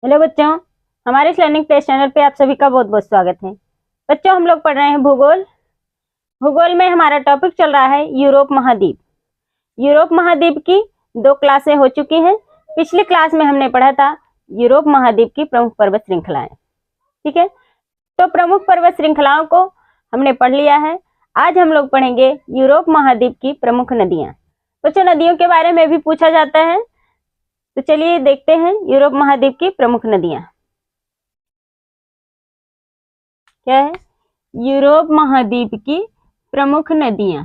Hello बच्चों, हमारे इस लर्निंग प्लेस चैनल पे आप सभी का बहुत बहुत स्वागत है। बच्चों, हम लोग पढ़ रहे हैं भूगोल। भूगोल में हमारा टॉपिक चल रहा है यूरोप महाद्वीप। यूरोप महाद्वीप की 2 क्लासें हो चुकी हैं। पिछली क्लास में हमने पढ़ा था यूरोप महाद्वीप की प्रमुख पर्वत श्रृंखलाएं। ठीक है, तो प्रमुख पर्वत श्रृंखलाओं को हमने पढ़ लिया है। आज हम लोग पढ़ेंगे यूरोप महाद्वीप की प्रमुख नदियां। बच्चों, नदियों के बारे में भी पूछा जाता है, तो चलिए देखते हैं यूरोप महाद्वीप की प्रमुख नदियां क्या है। यूरोप महाद्वीप की प्रमुख नदियां,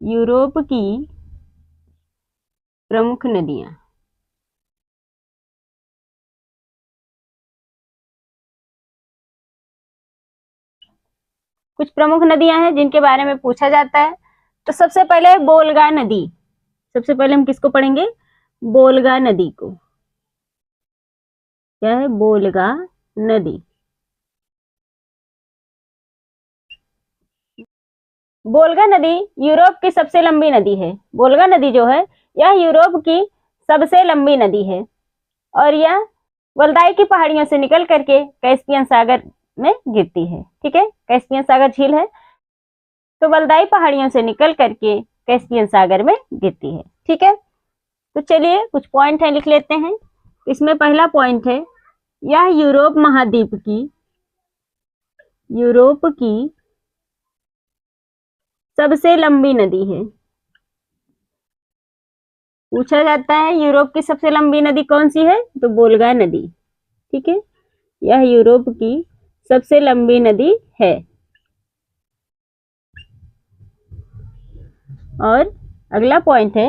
यूरोप की प्रमुख नदियां। कुछ प्रमुख नदियां हैं जिनके बारे में पूछा जाता है। तो सबसे पहले बोलगा नदी। सबसे पहले हम किसको पढ़ेंगे? बोलगा नदी को। क्या है? बोलगा नदी। बोलगा नदी यूरोप की सबसे लंबी नदी है। बोलगा नदी जो है यह यूरोप की सबसे लंबी नदी है और यह वल्दाई की पहाड़ियों से निकल करके कैस्पियन सागर में गिरती है। ठीक है, कैस्पियन सागर झील है, तो वल्दाई पहाड़ियों से निकल करके कैस्पियन सागर में गिरती है। ठीक है, तो चलिए कुछ पॉइंट है लिख लेते हैं। इसमें पहला पॉइंट है, यह यूरोप महाद्वीप की सबसे लंबी नदी है। पूछा जाता है यूरोप की सबसे लंबी नदी कौन सी है, तो बोलगा नदी। ठीक है, यह यूरोप की सबसे लंबी नदी है। और अगला पॉइंट है,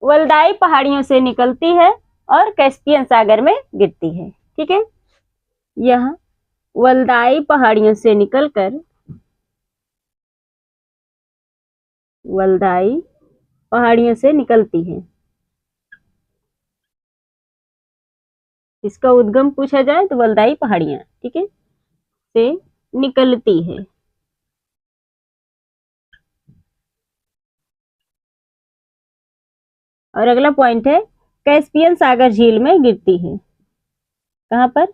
वल्दाई पहाड़ियों से निकलती है और कैस्पियन सागर में गिरती है। ठीक है, यह वल्दाई पहाड़ियों से निकलकर वल्दाई पहाड़ियों से निकलती है। इसका उद्गम पूछा जाए तो वल्दाई पहाड़ियां, ठीक है, से निकलती है। और अगला पॉइंट है, कैस्पियन सागर झील में गिरती है। कहां पर?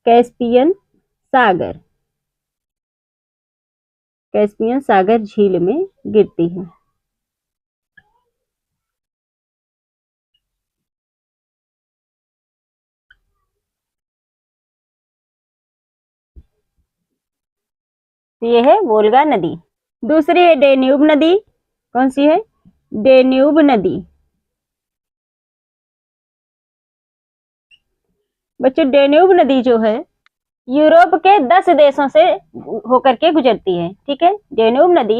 कैस्पियन सागर, कैस्पियन सागर झील में गिरती है। तो ये है वोल्गा नदी। दूसरी है डेन्यूब नदी। कौन सी है? डेन्यूब नदी। बच्चों, डेन्यूब नदी जो है यूरोप के 10 देशों से होकर के गुजरती है। ठीक है, डेन्यूब नदी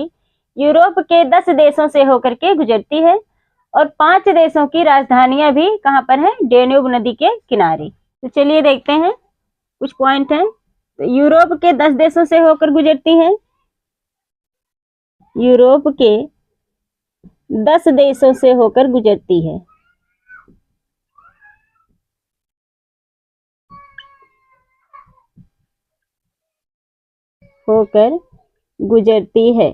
यूरोप के 10 देशों से होकर के गुजरती है और 5 देशों की राजधानियां भी कहां पर है? डेन्यूब नदी के किनारे। तो चलिए देखते हैं, कुछ पॉइंट हैं। तो यूरोप के 10 देशों से होकर गुजरती है। यूरोप के 10 देशों से होकर गुजरती है। होकर गुजरती है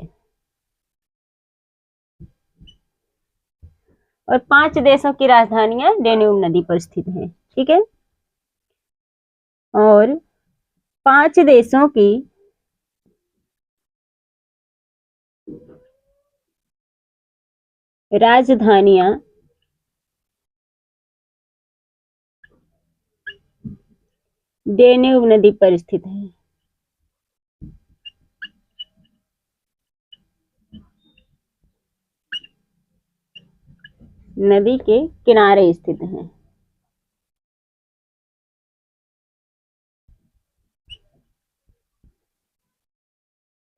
और 5 देशों की राजधानियां डेन्यूब नदी पर स्थित हैं। ठीक है, और 5 देशों की राजधानियां डेन्यूब नदी पर स्थित है। नदी के किनारे स्थित हैं।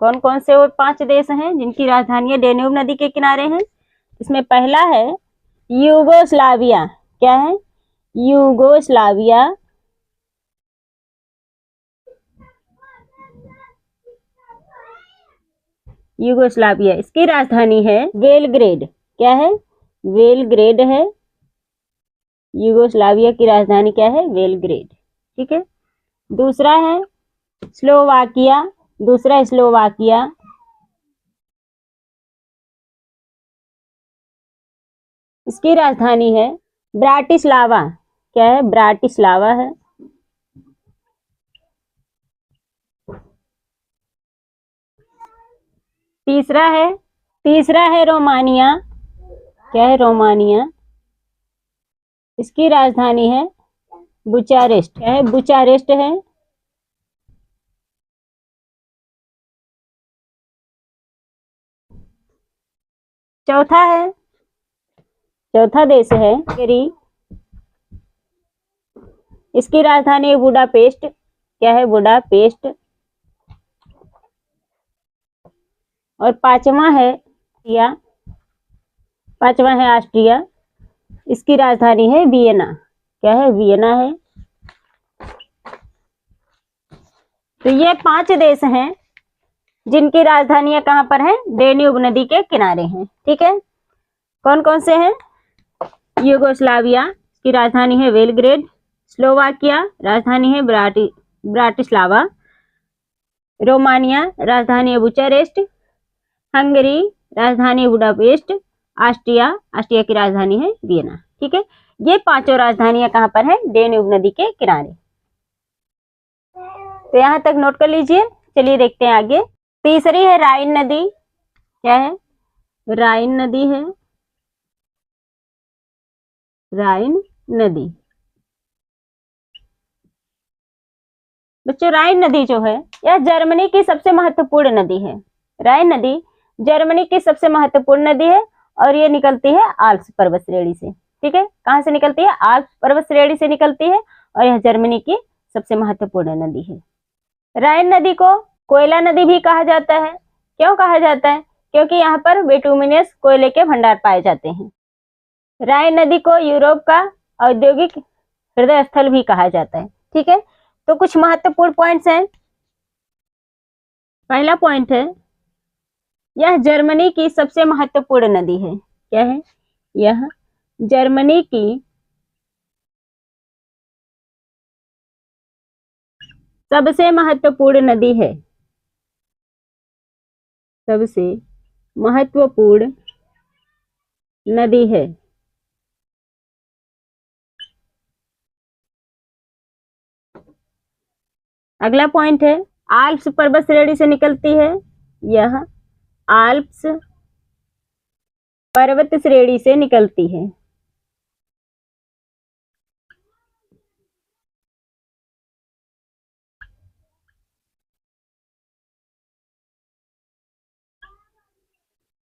कौन कौन से वो 5 देश हैं जिनकी राजधानियां डेन्यूब नदी के किनारे हैं? इसमें पहला है यूगोस्लाविया। क्या है? यूगोस्लाविया। यूगोस्लाविया, इसकी राजधानी है बेलग्रेड। क्या है? बेलग्रेड है। यूगोस्लाविया की राजधानी क्या है? बेलग्रेड। ठीक है, दूसरा है स्लोवाकिया। दूसरा स्लोवाकिया। इसकी राजधानी है ब्राटिस्लावा। क्या है? ब्राटिस्लावा है। तीसरा है रोमानिया। क्या है? रोमानिया। इसकी राजधानी है बुचारेस्ट। क्या है? बुचारेस्ट है। चौथा देश है हंगरी। इसकी राजधानी है बुडापेस्ट। क्या है? बुडापेस्ट। और पांचवा है ऑस्ट्रिया। इसकी राजधानी है वियना। क्या है? वियना है। तो ये 5 देश हैं जिनकी राजधानियां कहां पर हैं? डेन्यूब नदी के किनारे हैं। ठीक है, कौन कौन से हैं? यूगोस्लाविया की राजधानी है बेलग्रेड। स्लोवाकिया राजधानी है ब्राटिस्लावा। रोमानिया राजधानी है बुचारेस्ट। हंगरी राजधानी है बुडापेस्ट। ऑस्ट्रिया की राजधानी है वियना। ठीक है, ये 5 राजधानियां कहां पर है? डेन्यूब नदी के किनारे। तो यहां तक नोट कर लीजिए। चलिए देखते हैं आगे। तीसरी है राइन नदी। क्या है? राइन नदी है। राइन नदी। बच्चों, राइन नदी जो है यह जर्मनी की सबसे महत्वपूर्ण नदी है। राइन नदी जर्मनी की सबसे महत्वपूर्ण नदी है और ये निकलती है आल्प्स पर्वत श्रेणी से। ठीक है, कहां से निकलती है? आल्प्स पर्वत श्रेणी से निकलती है और यह जर्मनी की सबसे महत्वपूर्ण नदी है। राइन नदी को कोयला नदी भी कहा जाता है। क्यों कहा जाता है? क्योंकि यहाँ पर बिटुमिनस कोयले के भंडार पाए जाते हैं। राइन नदी को यूरोप का औद्योगिक हृदय स्थल भी कहा जाता है। ठीक है, तो कुछ महत्वपूर्ण पॉइंट्स हैं। पहला पॉइंट है, यह जर्मनी की सबसे महत्वपूर्ण नदी है। क्या है? यह जर्मनी की सबसे महत्वपूर्ण नदी है। सबसे महत्वपूर्ण नदी है। अगला पॉइंट है, आल्प्स पर्वत श्रेणी से निकलती है। यह आल्प्स पर्वत श्रेणी से निकलती है।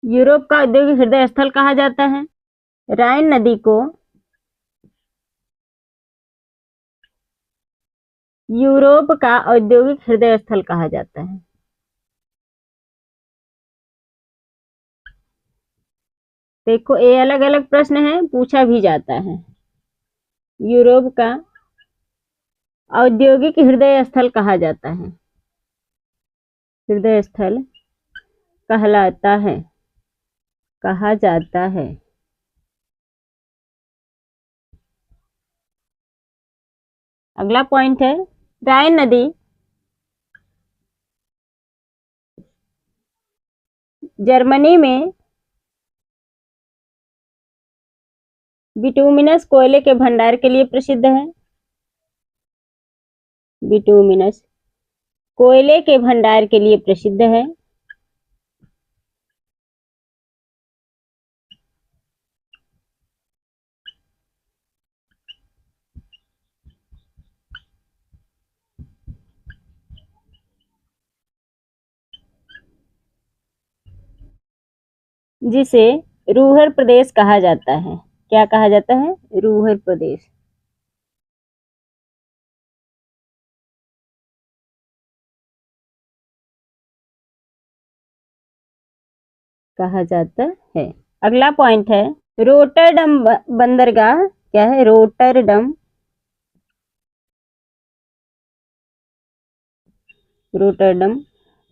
यूरोप का औद्योगिक हृदय स्थल कहा जाता है। राइन नदी को यूरोप का औद्योगिक हृदय स्थल कहा जाता है। देखो, ये अलग अलग प्रश्न है, पूछा भी जाता है। यूरोप का औद्योगिक हृदय स्थल कहा जाता है। हृदय स्थल कहलाता है, कहा जाता है। अगला पॉइंट है, राइन नदी जर्मनी में बिटुमिनस कोयले के भंडार के लिए प्रसिद्ध है। बिटुमिनस कोयले के भंडार के लिए प्रसिद्ध है। जिसे रूहर प्रदेश कहा जाता है। क्या कहा जाता है? रूहर प्रदेश कहा जाता है। अगला पॉइंट है, रोटरडम बंदरगाह। क्या है? रोटरडम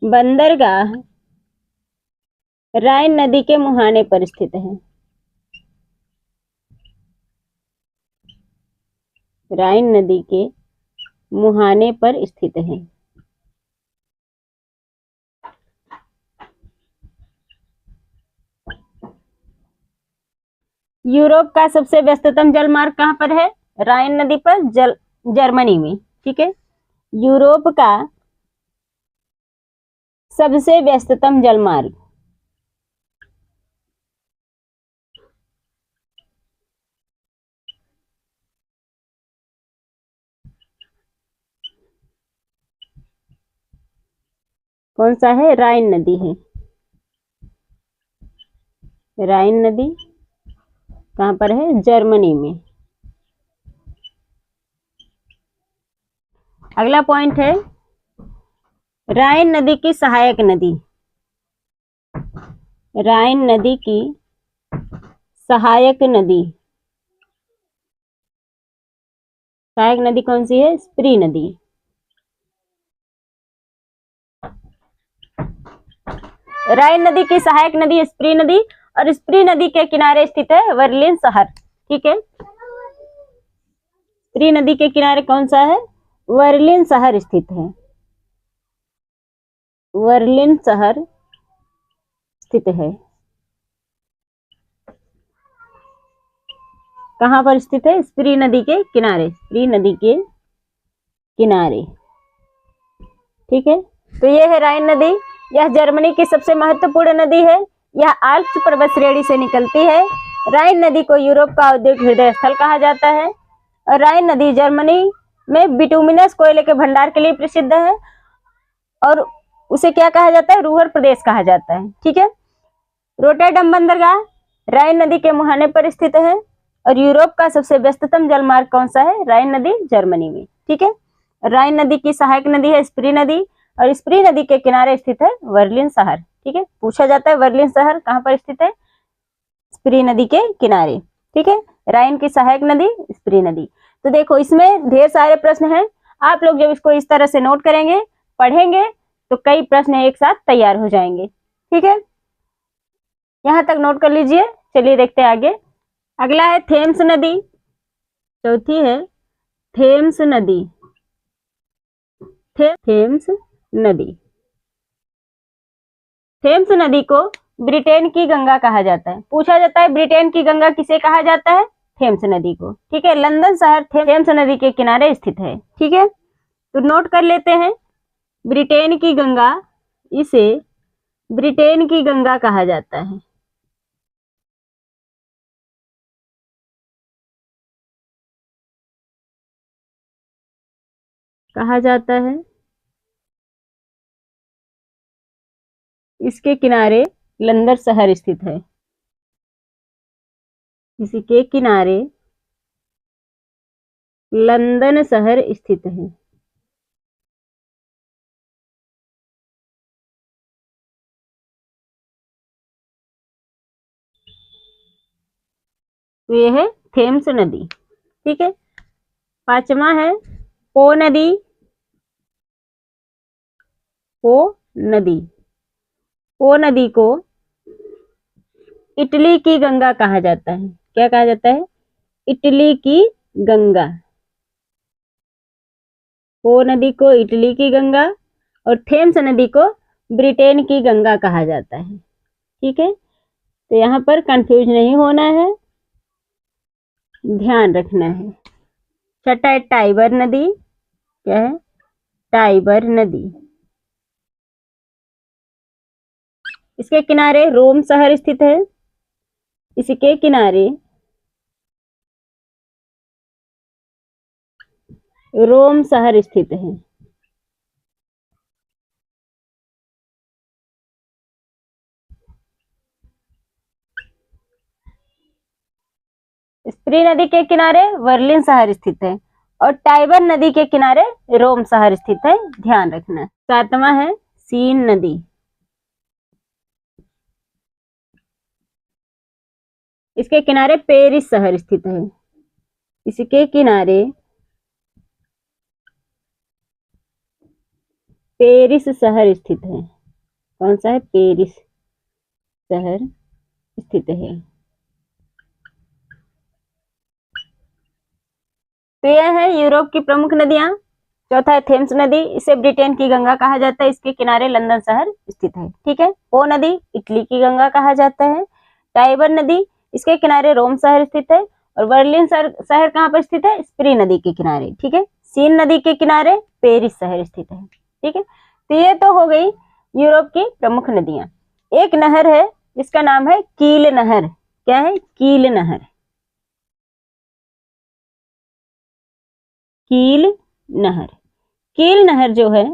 बंदरगाह राइन नदी के मुहाने पर स्थित है। राइन नदी के मुहाने पर स्थित है। यूरोप का सबसे व्यस्ततम जलमार्ग कहां पर है? राइन नदी पर जर्मनी में। ठीक है, यूरोप का सबसे व्यस्ततम जलमार्ग, कौन सा है? राइन नदी है। राइन नदी कहाँ पर है? जर्मनी में। अगला पॉइंट है राइन नदी की सहायक नदी। राइन नदी की सहायक नदी, सहायक नदी कौन सी है? स्प्री नदी। राइन नदी की सहायक नदी स्प्री नदी, और स्प्री नदी के किनारे स्थित है बर्लिन शहर। ठीक है, स्प्री नदी के किनारे कौन सा है? बर्लिन शहर स्थित है। बर्लिन शहर स्थित है। कहाँ पर स्थित है? स्प्री नदी के किनारे, स्प्री नदी के किनारे। ठीक है, तो ये है राइन नदी। यह जर्मनी की सबसे महत्वपूर्ण नदी है। यह आल्प्स पर्वत श्रेणी से निकलती है। राइन नदी को यूरोप का औद्योगिक हृदय स्थल कहा जाता है। और राइन नदी जर्मनी में बिटुमिनस कोयले के भंडार के लिए प्रसिद्ध है, और उसे क्या कहा जाता है? रूहर प्रदेश कहा जाता है। ठीक है, रोटरडम बंदरगाह राइन नदी के मुहाने पर स्थित है। और यूरोप का सबसे व्यस्ततम जलमार्ग कौन सा है? राइन नदी, जर्मनी में। ठीक है, राइन नदी की सहायक नदी है स्प्री नदी, और स्प्री नदी के किनारे स्थित है बर्लिन शहर। ठीक है, पूछा जाता है बर्लिन शहर कहाँ पर स्थित है? स्प्री नदी के किनारे। ठीक है, राइन की सहायक नदी स्प्री नदी। तो देखो इसमें ढेर सारे प्रश्न हैं। आप लोग जब इसको इस तरह से नोट करेंगे, पढ़ेंगे, तो कई प्रश्न एक साथ तैयार हो जाएंगे। ठीक है, यहाँ तक नोट कर लीजिए। चलिए देखते हैं आगे। अगला है थेम्स नदी। चौथी है थेम्स नदी। थेम्स नदी, थेम्स नदी को ब्रिटेन की गंगा कहा जाता है। पूछा जाता है ब्रिटेन की गंगा किसे कहा जाता है? थेम्स नदी को। ठीक है, लंदन शहर थेम्स नदी के किनारे स्थित है। ठीक है, तो नोट कर लेते हैं। ब्रिटेन की गंगा, इसे ब्रिटेन की गंगा कहा जाता है। कहा जाता है। इसके किनारे लंदन शहर स्थित है। इसके किनारे लंदन शहर स्थित है। तो ये है थेम्स नदी। ठीक है, पांचवा है पो नदी। पो नदी, पो नदी को इटली की गंगा कहा जाता है। क्या कहा जाता है? इटली की गंगा। पो नदी को इटली की गंगा, और थेम्स नदी को ब्रिटेन की गंगा कहा जाता है। ठीक है, तो यहाँ पर कंफ्यूज नहीं होना है, ध्यान रखना है। छठा है टाइबर नदी। क्या है? टाइबर नदी। इसके किनारे रोम शहर स्थित है। इसके किनारे रोम शहर स्थित है। स्प्री नदी के किनारे बर्लिन शहर स्थित है, और टाइबर नदी के किनारे रोम शहर स्थित है, ध्यान रखना। सातवां है सीन नदी। इसके किनारे पेरिस शहर स्थित है। इसके किनारे पेरिस शहर स्थित है। कौन सा है? पेरिस शहर स्थित है। तो यह है यूरोप की प्रमुख नदियां। चौथा है थेम्स नदी, इसे ब्रिटेन की गंगा कहा जाता है। इसके किनारे लंदन शहर स्थित है। ठीक है, पो नदी इटली की गंगा कहा जाता है। टाइबर नदी, इसके किनारे रोम शहर स्थित है। और बर्लिन शहर कहाँ पर स्थित है? स्प्री नदी के किनारे। ठीक है, सीन नदी के किनारे पेरिस शहर स्थित है। ठीक है, तो ये तो हो गई यूरोप की प्रमुख नदियां। एक नहर है जिसका नाम है कील नहर। क्या है? कील नहर। कील नहर। कील नहर जो है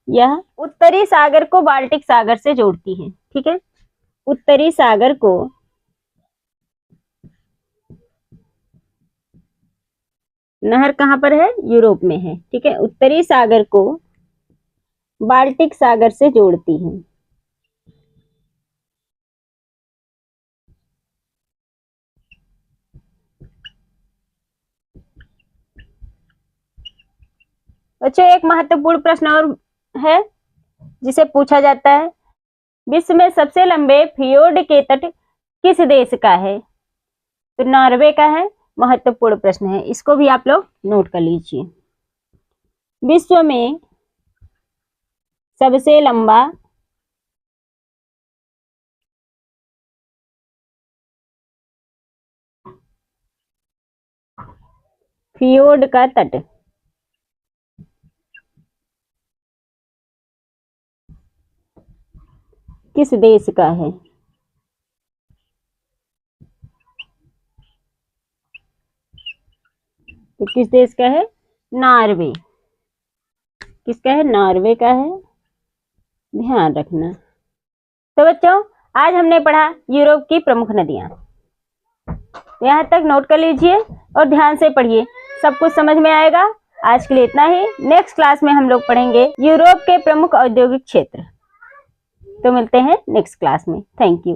यह उत्तरी सागर को बाल्टिक सागर से जोड़ती है। ठीक है, उत्तरी सागर को नहर कहाँ पर है? यूरोप में है। ठीक है, उत्तरी सागर को बाल्टिक सागर से जोड़ती है। बच्चों एक महत्वपूर्ण प्रश्न और है जिसे पूछा जाता है, विश्व में सबसे लंबे फियोर्ड के तट किस देश का है? तो नॉर्वे का है। महत्वपूर्ण प्रश्न है, इसको भी आप लोग नोट कर लीजिए। विश्व में सबसे लंबा फियोर्ड का तट किस देश का है? तो किस देश का है? नॉर्वे। किसका है? नॉर्वे का है, ध्यान रखना। तो बच्चों आज हमने पढ़ा यूरोप की प्रमुख नदियां। यहाँ तक नोट कर लीजिए और ध्यान से पढ़िए, सब कुछ समझ में आएगा। आज के लिए इतना ही। नेक्स्ट क्लास में हम लोग पढ़ेंगे यूरोप के प्रमुख औद्योगिक क्षेत्र। तो मिलते हैं नेक्स्ट क्लास में। Thank you.